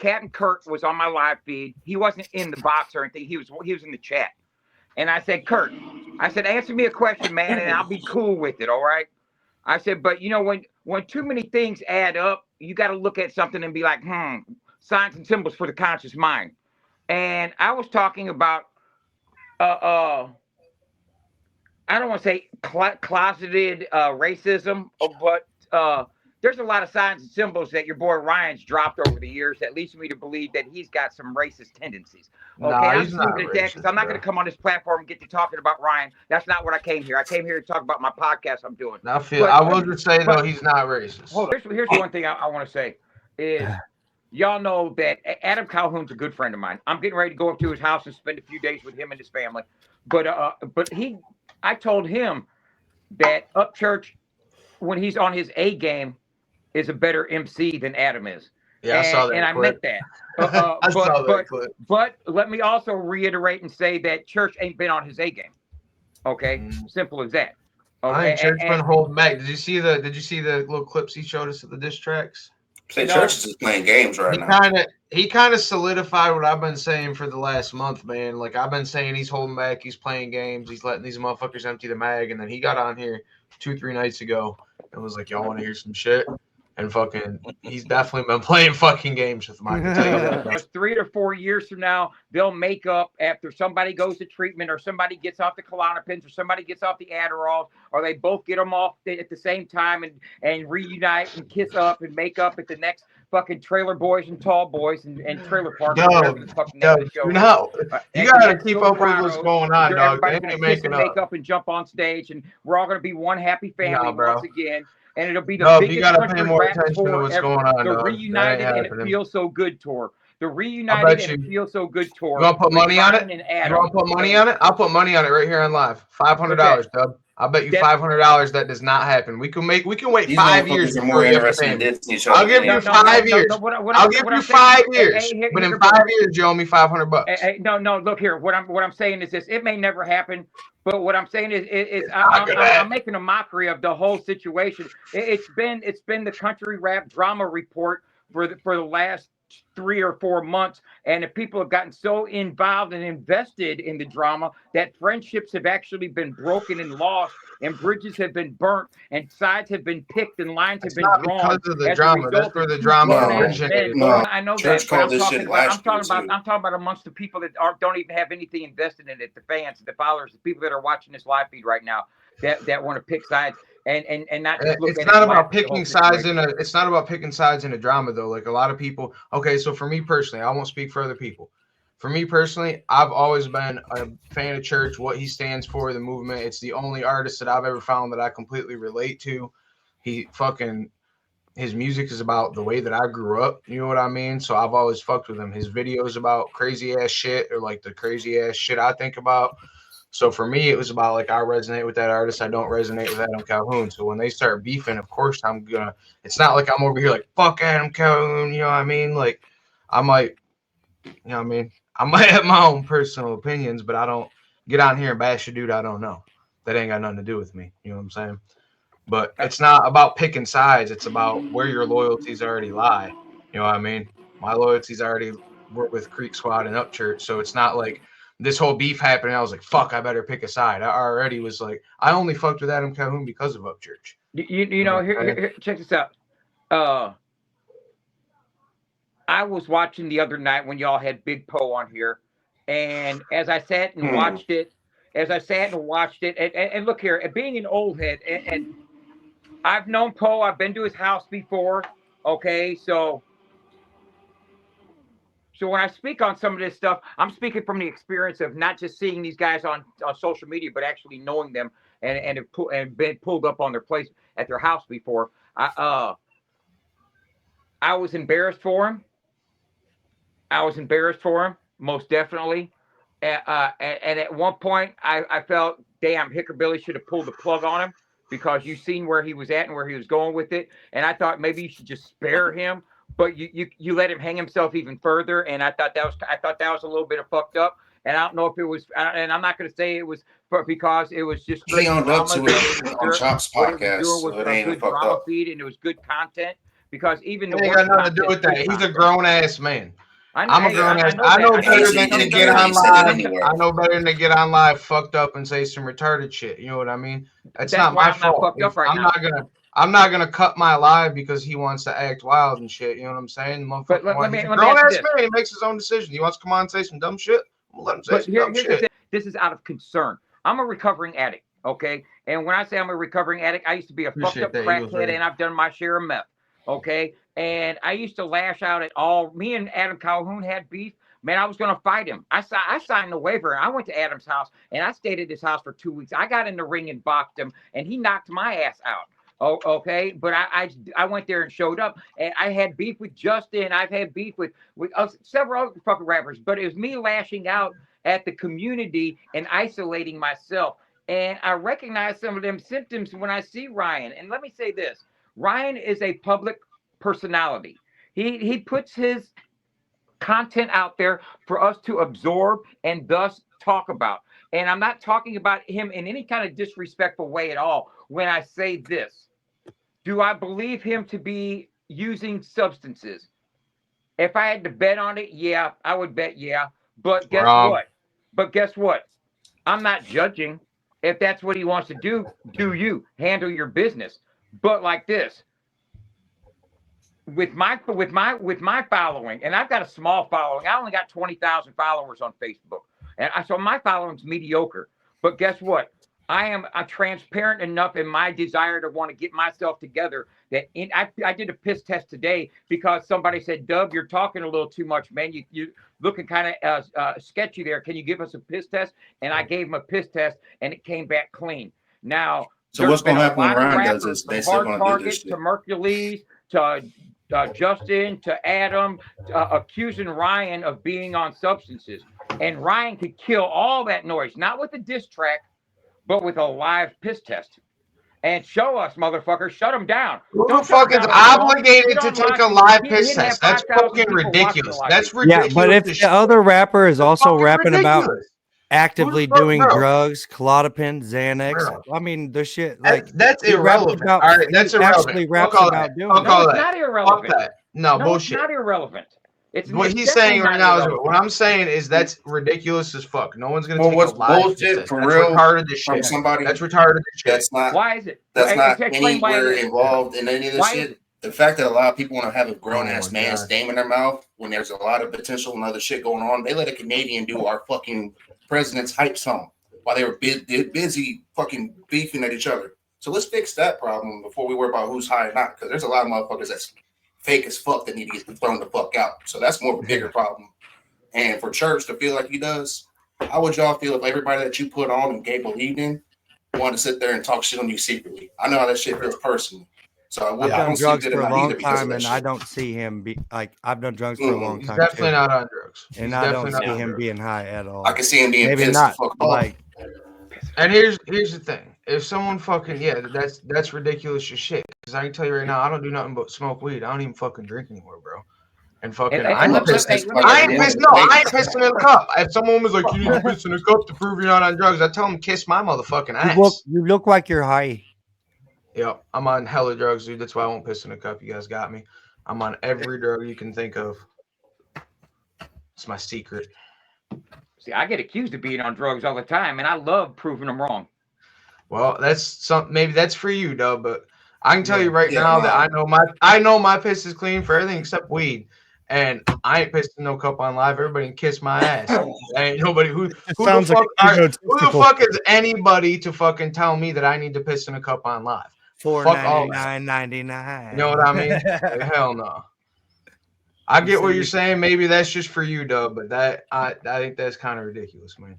Captain Kurt was on my live feed. He wasn't in the box or anything. He was in the chat. And I said, Kurt, I said, answer me a question, man, and I'll be cool with it, all right? I said, but, when too many things add up, you got to look at something and be like, signs and symbols for the conscious mind. And I was talking about, I don't want to say closeted racism, but there's a lot of signs and symbols that your boy Ryan's dropped over the years that leads me to believe that he's got some racist tendencies. Okay, I'm just leaving it there because I'm not going to come on this platform and get to talking about Ryan. That's not what I came here. I came here to talk about my podcast I'm doing. I will just say, though, he's not racist. Hold on. Here's one thing I want to say is y'all know that Adam Calhoun's a good friend of mine. I'm getting ready to go up to his house and spend a few days with him and his family. But I told him that Upchurch, when he's on his A game, is a better MC than Adam is. Yeah, I saw that. And clip. I meant that. I saw that clip. But let me also reiterate and say that Church ain't been on his A game. Okay, simple as that. Okay, Church been holding back. Did you see the little clips he showed us of the diss tracks? Church is just playing games right now. He kind of solidified what I've been saying for the last month, man. Like, I've been saying he's holding back, he's playing games, he's letting these motherfuckers empty the mag, and then he got on here 2-3 nights ago and was like, y'all want to hear some shit? And fucking, he's definitely been playing fucking games with Mike. 3 to 4 years from now, they'll make up after somebody goes to treatment or somebody gets off the Klonopins or somebody gets off the Adderall, or they both get them off at the same time and reunite and kiss up and make up at the next fucking Trailer Boys and Tall Boys and Trailer Park. You gotta keep up with what's going on, dog. Everybody's gonna kiss and make up and jump on stage, and we're all gonna be one happy family once again. And it'll be the biggest country rap tour ever. The Reunited and It Feels So Good tour. The Reunited and It Feels So Good tour. You want to put money on it? You want to put money on it? I'll put money on it right here on live. $500, Dubb. I bet you $500 that does not happen. We can wait 5 years. More interested in Disney. I'll give you 5 years. I'll give you 5 years. But in 5 years, you owe me $500. No. Look here. What I'm saying is this: it may never happen. But what I'm saying is I'm making a mockery of the whole situation. It's been the country rap drama report for the last 3 or 4 months, and the people have gotten so involved and invested in the drama that friendships have actually been broken and lost, and bridges have been burnt, and sides have been picked, and lines have been drawn. Because of the drama. That's where the drama originated. I know that. I'm talking about amongst the people that don't even have anything invested in it. The fans, the followers, the people that are watching this live feed right now that want to pick sides. And not just look it's not about picking sides it's not about picking sides in a drama, though. Like, a lot of people, okay, so for me personally, I won't speak for other people. For me personally, I've always been a fan of Church, what he stands for, the movement. It's the only artist that I've ever found that I completely relate to. His music is about the way that I grew up, you know what I mean? So I've always fucked with him. His videos about crazy ass shit, or like the crazy ass shit I think about. So for me, it was about, like, I resonate with that artist. I don't resonate with Adam Calhoun. So when they start beefing, of course it's not like I'm over here like, fuck Adam Calhoun, you know what I mean? Like, I might have my own personal opinions, but I don't get on here and bash a dude I don't know. That ain't got nothing to do with me. You know what I'm saying? But it's not about picking sides. It's about where your loyalties already lie. You know what I mean? My loyalties already were with Creek Squad and Upchurch. So it's not like this whole beef happened, I was like, fuck, I better pick a side. I already was like, I only fucked with Adam Calhoun because of Upchurch. You know, here, check this out. I was watching the other night when y'all had Big Poe on here, and as I sat and watched it, and look here, being an old head, and I've known Poe, I've been to his house before, okay, so when I speak on some of this stuff, I'm speaking from the experience of not just seeing these guys on social media, but actually knowing them and been pulled up on their place at their house before. I was embarrassed for him. Most definitely. And at one point, I felt, damn, Hickerbilly should have pulled the plug on him, because you seen where he was at and where he was going with it. And I thought maybe you should just spare him. But you let him hang himself even further, and I thought that was a little bit of fucked up. And I don't know if it was, and I'm not going to say it was, but because it was just they owned up to it on Chop's podcast. It was a good drama feed, and it was good content. because even the It ain't got nothing to do with that. He's a grown ass man. I'm a grown ass. I know better than to get on live. I know better than to get on live, fucked up, and say some retarded shit. You know what I mean? That's not my fault. I'm not gonna cut my live because he wants to act wild and shit. You know what I'm saying? But let me grown ass man. He makes his own decision. He wants to come on and say some dumb shit. We'll let him say some dumb shit. This is out of concern. I'm a recovering addict. Okay, and when I say I'm a recovering addict, I used to be a fucked up crackhead, and I've done my share of meth. Okay, and I used to lash out at all. Me and Adam Calhoun had beef. Man, I was going to fight him. I signed the waiver, and I went to Adam's house, and I stayed at his house for 2 weeks. I got in the ring and boxed him, and he knocked my ass out. Oh, okay, but I went there and showed up, and I had beef with Justin. I've had beef with several other fucking rappers, but it was me lashing out at the community and isolating myself. And I recognize some of them symptoms when I see Ryan. And let me say this. Ryan is a public personality. He puts his content out there for us to absorb and thus talk about. And I'm not talking about him in any kind of disrespectful way at all when I say this. Do I believe him to be using substances? If I had to bet on it, yeah, I would bet yeah. But guess what? I'm not judging. If that's what he wants to do you handle your business. But like this, with my following, and I've got a small following. I only got 20,000 followers on Facebook, and so my following's mediocre. But guess what? I am transparent enough in my desire to want to get myself together that I did a piss test today because somebody said, Dubb, you're talking a little too much, man. You looking kind of sketchy there. Can you give us a piss test? And I gave him a piss test, and it came back clean. Now, so what's going to happen when Ryan does this? They still going to do this shit. To Mercules, to Justin, to Adam, accusing Ryan of being on substances. And Ryan could kill all that noise, not with a diss track, but with a live piss test. And show us, motherfucker, shut them down. Who the fuck is obligated to take a live piss test? That's fucking ridiculous. That's ridiculous. Yeah, but if the other rapper is also rapping about actively doing drugs, Klonopin, Xanax, I mean, the shit like that's irrelevant. All right, that's irrelevant. It's not irrelevant. No, bullshit. It's not irrelevant. What he's saying right now is what I'm saying is that's ridiculous as fuck. No one's gonna take a live bullshit for real. Retarded as shit. Somebody that's retarded as shit. That's not. Why is it? That's not anywhere involved in any of this shit. The fact that a lot of people want to have a grown ass man's name in their mouth when there's a lot of potential and other shit going on, they let a Canadian do our fucking president's hype song while they were busy fucking beefing at each other. So let's fix that problem before we worry about who's high or not, because there's a lot of motherfuckers that's fake as fuck that need to get thrown the fuck out. So that's more of a bigger problem. And for Church to feel like he does, how would y'all feel if everybody that you put on and gave believed in wanted to sit there and talk shit on you secretly? I know how that shit feels personally. So I've done drugs for a long time, and I don't see him be like I've done drugs for a long time. He's definitely not on drugs, and I don't see him being high at all. I can see him being maybe pissed not the fuck like. And here's the thing: if someone fucking that's ridiculous as shit. Because I can tell you right now, I don't do nothing but smoke weed. I don't even fucking drink anymore, bro. And fucking, I ain't pissing in a cup. If someone was like, "You need to piss in a cup to prove you're not on drugs," I tell them, "Kiss my motherfucking ass." You look like you're high. Yep, I'm on hella drugs, dude. That's why I won't piss in a cup. You guys got me. I'm on every drug you can think of. It's my secret. See, I get accused of being on drugs all the time, and I love proving them wrong. Well, maybe that's for you, Dubb, but I can tell you right now that I know my piss is clean for everything except weed. And I ain't pissing no cup on live. Everybody can kiss my ass. Ain't nobody who the fuck is anybody to fucking tell me that I need to piss in a cup on live? $4.99.99. You know what I mean? Hell no. I get what you're saying. Maybe that's just for you, Dubb, but I think that's kind of ridiculous, man.